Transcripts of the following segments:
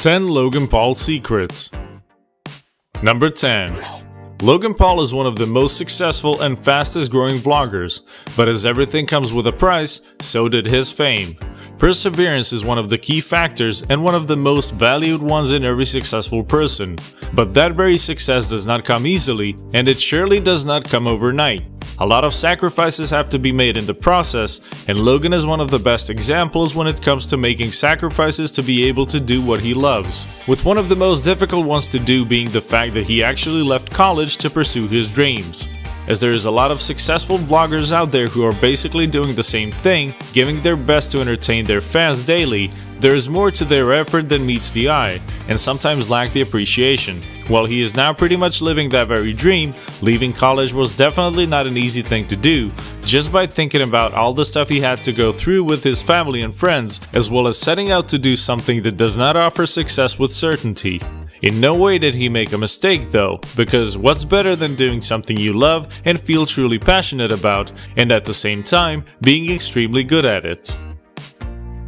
10 Logan Paul Secrets. Number 10. Logan Paul is one of the most successful and fastest growing vloggers, but as everything comes with a price, so did his fame. Perseverance is one of the key factors and one of the most valued ones in every successful person. But that very success does not come easily, and it surely does not come overnight. A lot of sacrifices have to be made in the process, and Logan is one of the best examples when it comes to making sacrifices to be able to do what he loves. With one of the most difficult ones to do being the fact that he actually left college to pursue his dreams. As there is a lot of successful vloggers out there who are basically doing the same thing, giving their best to entertain their fans daily, there is more to their effort than meets the eye, and sometimes lack the appreciation. While he is now pretty much living that very dream, leaving college was definitely not an easy thing to do, just by thinking about all the stuff he had to go through with his family and friends, as well as setting out to do something that does not offer success with certainty. In no way did he make a mistake though, because what's better than doing something you love and feel truly passionate about, and at the same time, being extremely good at it.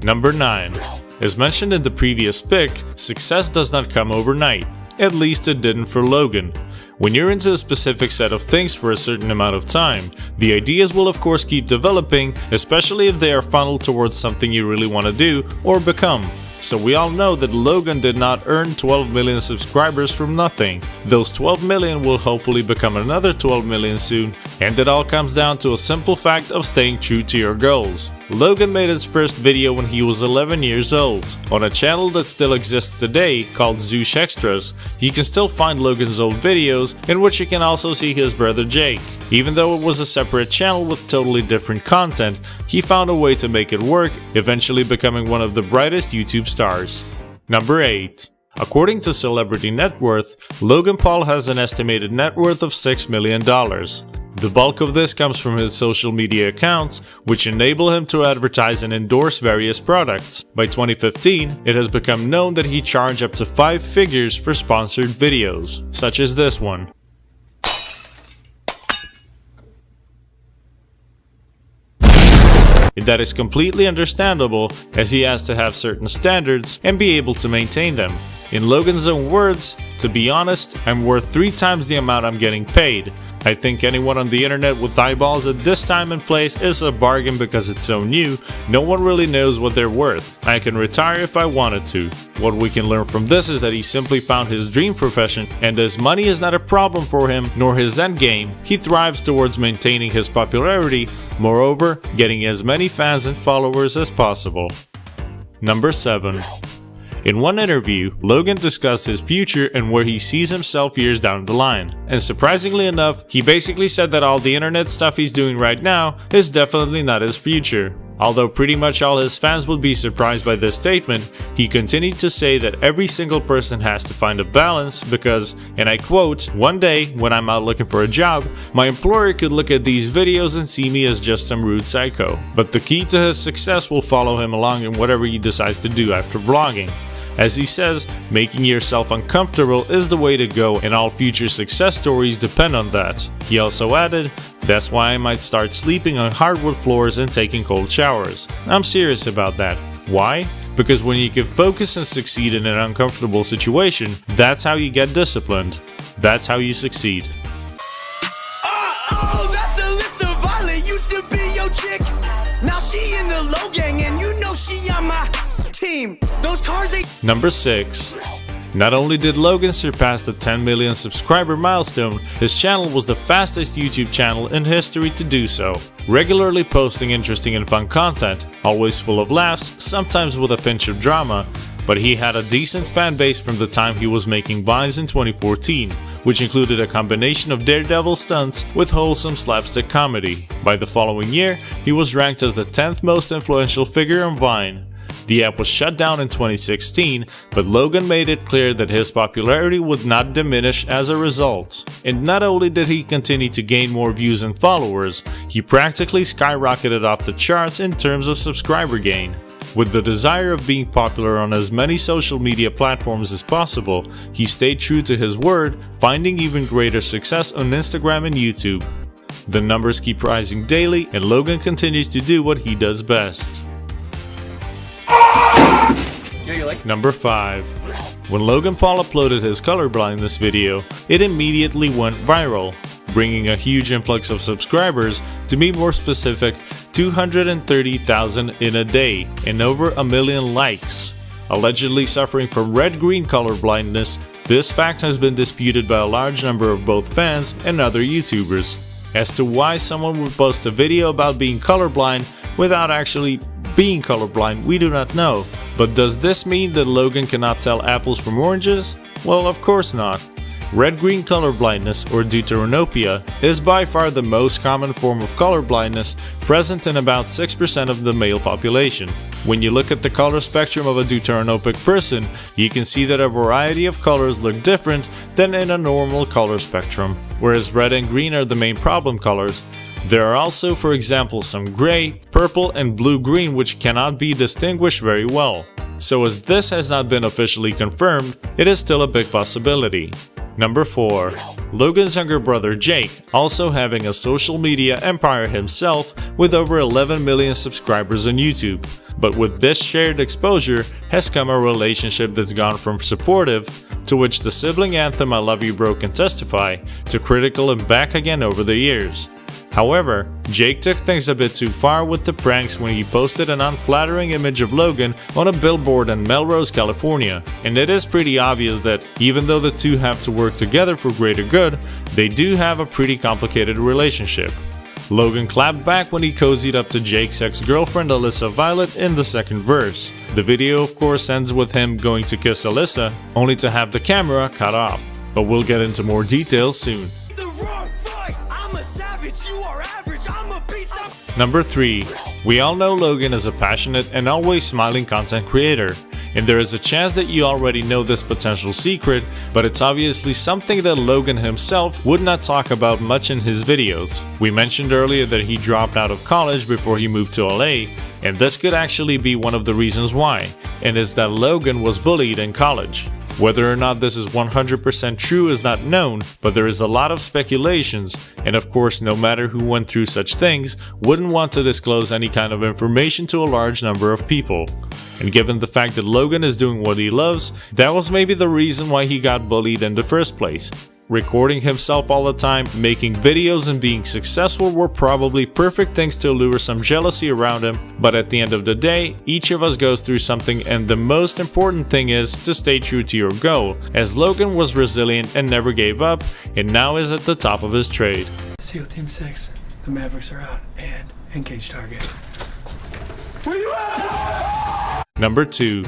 Number 9. As mentioned in the previous pick, success does not come overnight. At least it didn't for Logan. When you're into a specific set of things for a certain amount of time, the ideas will of course keep developing, especially if they are funneled towards something you really want to do or become. So we all know that Logan did not earn 12 million subscribers from nothing. Those 12 million will hopefully become another 12 million soon, and it all comes down to a simple fact of staying true to your goals. Logan made his first video when he was 11 years old. On a channel that still exists today called Zoosh Extras, you can still find Logan's old videos, in which you can also see his brother Jake. Even though it was a separate channel with totally different content, he found a way to make it work, eventually becoming one of the brightest YouTube stars. Number 8. According to Celebrity Net Worth, Logan Paul has an estimated net worth of $6 million. The bulk of this comes from his social media accounts, which enable him to advertise and endorse various products. By 2015, it has become known that he charged up to 5 figures for sponsored videos, such as this one. That is completely understandable, as he has to have certain standards and be able to maintain them. In Logan's own words, "To be honest, I'm worth 3 times the amount I'm getting paid. I think anyone on the internet with eyeballs at this time and place is a bargain because it's so new, no one really knows what they're worth. I can retire if I wanted to." What we can learn from this is that he simply found his dream profession, and as money is not a problem for him nor his endgame, he thrives towards maintaining his popularity, moreover, getting as many fans and followers as possible. Number 7. In one interview, Logan discussed his future and where he sees himself years down the line. And surprisingly enough, he basically said that all the internet stuff he's doing right now is definitely not his future. Although pretty much all his fans would be surprised by this statement, he continued to say that every single person has to find a balance because, and I quote, "One day, when I'm out looking for a job, my employer could look at these videos and see me as just some rude psycho. But the key to his success will follow him along in whatever he decides to do after vlogging. As he says, making yourself uncomfortable is the way to go, and all future success stories depend on that." He also added, "That's why I might start sleeping on hardwood floors and taking cold showers. I'm serious about that. Why? Because when you can focus and succeed in an uncomfortable situation, that's how you get disciplined. That's how you succeed." Oh, that's Alyssa Violet, used to be your chick. Now she in the Logan, and you know she on my team. Those cars ain't. Number 6. Not only did Logan surpass the 10 million subscriber milestone, his channel was the fastest YouTube channel in history to do so, regularly posting interesting and fun content, always full of laughs, sometimes with a pinch of drama, but he had a decent fan base from the time he was making Vines in 2014, which included a combination of daredevil stunts with wholesome slapstick comedy. By the following year, he was ranked as the 10th most influential figure on Vine. The app was shut down in 2016, but Logan made it clear that his popularity would not diminish as a result. And not only did he continue to gain more views and followers, he practically skyrocketed off the charts in terms of subscriber gain. With the desire of being popular on as many social media platforms as possible, he stayed true to his word, finding even greater success on Instagram and YouTube. The numbers keep rising daily, and Logan continues to do what he does best. Number 5. When Logan Paul uploaded his colorblindness video, it immediately went viral, bringing a huge influx of subscribers, to be more specific, 230,000 in a day, and over 1 million likes. Allegedly suffering from red-green color blindness, this fact has been disputed by a large number of both fans and other YouTubers. As to why someone would post a video about being colorblind without actually being colorblind, we do not know. But does this mean that Logan cannot tell apples from oranges? Well, of course not. Red-green color blindness, or deuteranopia, is by far the most common form of color blindness, present in about 6% of the male population. When you look at the color spectrum of a deuteranopic person, you can see that a variety of colors look different than in a normal color spectrum. Whereas red and green are the main problem colors, there are also, for example, some gray, purple, and blue-green which cannot be distinguished very well. So as this has not been officially confirmed, it is still a big possibility. Number 4. Logan's younger brother Jake, also having a social media empire himself with over 11 million subscribers on YouTube. But with this shared exposure has come a relationship that's gone from supportive, to which the sibling anthem I Love You Bro can testify, to critical and back again over the years. However, Jake took things a bit too far with the pranks when he posted an unflattering image of Logan on a billboard in Melrose, California, and it is pretty obvious that even though the two have to work together for greater good, they do have a pretty complicated relationship. Logan clapped back when he cozied up to Jake's ex-girlfriend Alyssa Violet in the second verse. The video of course ends with him going to kiss Alyssa, only to have the camera cut off, but we'll get into more details soon. Number 3. We all know Logan is a passionate and always smiling content creator, and there is a chance that you already know this potential secret, but it's obviously something that Logan himself would not talk about much in his videos. We mentioned earlier that he dropped out of college before he moved to LA, and this could actually be one of the reasons why, and is that Logan was bullied in college. Whether or not this is 100% true is not known, but there is a lot of speculations, and of course no matter who went through such things wouldn't want to disclose any kind of information to a large number of people. And given the fact that Logan is doing what he loves, that was maybe the reason why he got bullied in the first place. Recording himself all the time, making videos and being successful were probably perfect things to lure some jealousy around him, but at the end of the day, each of us goes through something, and the most important thing is to stay true to your goal, as Logan was resilient and never gave up, and now is at the top of his trade. SEAL Team 6, the Mavericks are out, and engage target. Where you at? Number 2.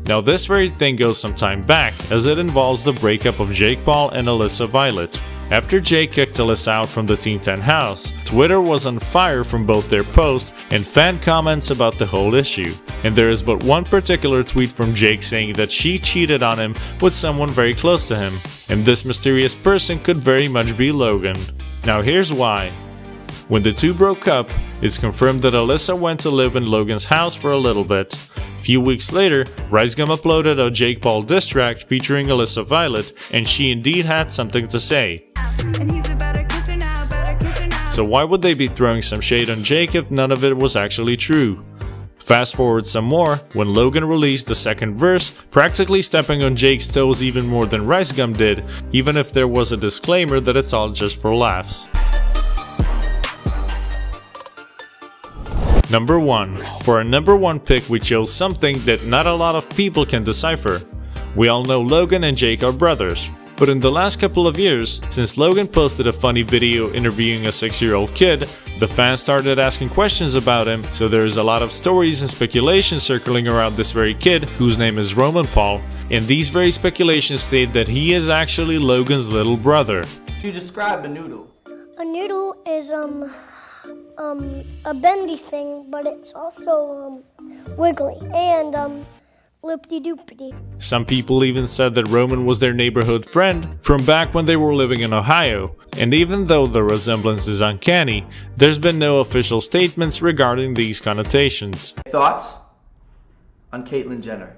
Now this very thing goes some time back, as it involves the breakup of Jake Paul and Alyssa Violet. After Jake kicked Alyssa out from the Team 10 house, Twitter was on fire from both their posts and fan comments about the whole issue. And there is but one particular tweet from Jake saying that she cheated on him with someone very close to him, and this mysterious person could very much be Logan. Now here's why. When the two broke up, it's confirmed that Alyssa went to live in Logan's house for a little bit. A few weeks later, RiceGum uploaded a Jake Paul diss track featuring Alyssa Violet, and she indeed had something to say. So why would they be throwing some shade on Jake if none of it was actually true? Fast forward some more, when Logan released the second verse, practically stepping on Jake's toes even more than RiceGum did, even if there was a disclaimer that it's all just for laughs. Number 1. For our number 1 pick, we chose something that not a lot of people can decipher. We all know Logan and Jake are brothers, but in the last couple of years, since Logan posted a funny video interviewing a 6-year-old kid, the fans started asking questions about him, so there is a lot of stories and speculation circling around this very kid, whose name is Roman Paul, and these very speculations state that he is actually Logan's little brother. You describe a noodle. A noodle is a bendy thing, but it's also wiggly and loopy-doopy. Some people even said that Roman was their neighborhood friend from back when they were living in Ohio, and even though the resemblance is uncanny, there's been no official statements regarding these connotations. Thoughts on Caitlyn Jenner?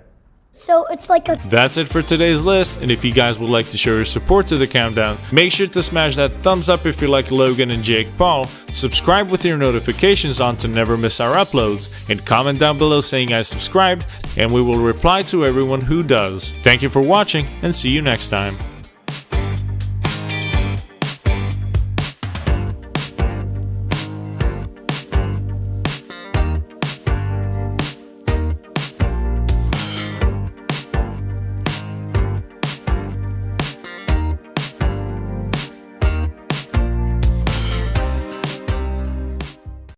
So it's like a That's it for today's list, and if you guys would like to show your support to the countdown, make sure to smash that thumbs up if you like Logan and Jake Paul, subscribe with your notifications on to never miss our uploads, and comment down below saying I subscribed, and we will reply to everyone who does. Thank you for watching, and see you next time.